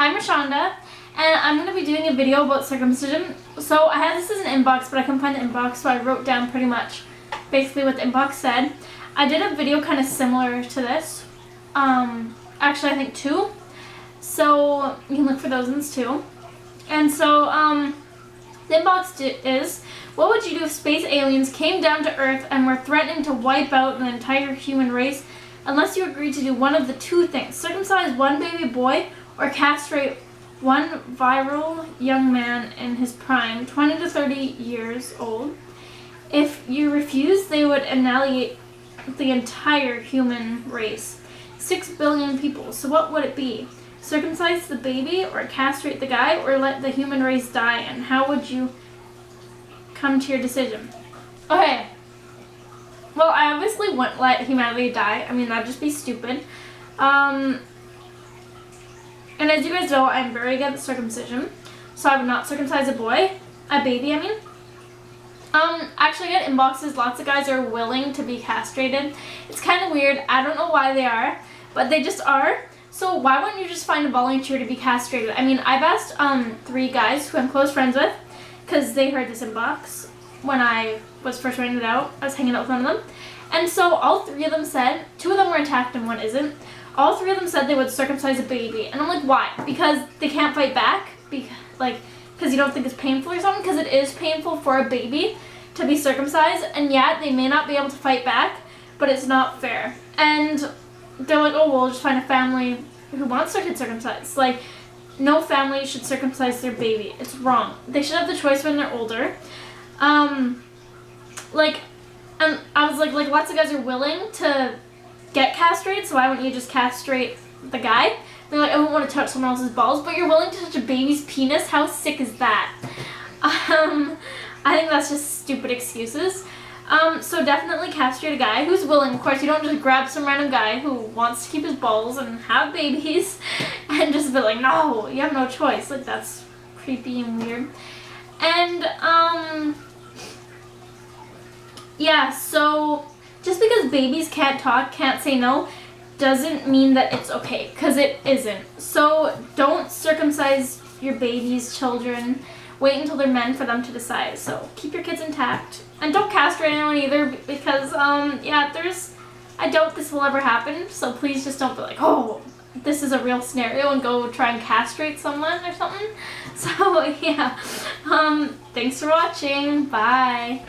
I'm Richanda, and I'm going to be doing a video about circumcision. So I had this as an inbox, but I couldn't find the inbox, so I wrote down pretty much basically what the inbox said. I did a video kind of similar to this. Actually, I think 2. So you can look for those ones too. And so the inbox is, what would you do if space aliens came down to Earth and were threatening to wipe out an entire human race unless you agreed to do one of the 2 things: circumcise one baby boy or castrate one virile young man in his prime, 20 to 30 years old? If you refuse, they would annihilate the entire human race. 6 billion people. So what would it be? Circumcise the baby or castrate the guy or let the human race die? And how would you come to your decision? Okay. Well, I obviously wouldn't let humanity die. I mean, that'd just be stupid. And as you guys know, I'm very against circumcision. So I would not circumcise a baby, I mean. Actually, I get inboxes, lots of guys are willing to be castrated. It's kind of weird. I don't know why they are, but they just are. So why wouldn't you just find a volunteer to be castrated? I mean, I've asked 3 guys who I'm close friends with, because they heard this inbox when I was first writing it out. I was hanging out with one of them. And so all 3 of them said, 2 of them were intact and 1 isn't. All 3 of them said they would circumcise a baby. And I'm like, why? Because they can't fight back? Because you don't think it's painful or something? Because it is painful for a baby to be circumcised. And yeah, they may not be able to fight back, but it's not fair. And they're like, oh, we'll just find a family who wants their kid circumcised. Like, no family should circumcise their baby. It's wrong. They should have the choice when they're older. And I was like lots of guys are willing to get castrated, so why wouldn't you just castrate the guy? They're like, I wouldn't want to touch someone else's balls, but you're willing to touch a baby's penis? How sick is that? I think that's just stupid excuses. So definitely castrate a guy who's willing. Of course, you don't just grab some random guy who wants to keep his balls and have babies and just be like, no, you have no choice. Like, that's creepy and weird. And, yeah, so just because babies can't talk, can't say no, doesn't mean that it's okay, because it isn't. So don't circumcise your babies, children. Wait until they're men for them to decide. So keep your kids intact. And don't castrate anyone either, because, yeah, I doubt this will ever happen. So please just don't be like, oh, this is a real scenario, and go try and castrate someone or something. So, yeah. Thanks for watching. Bye.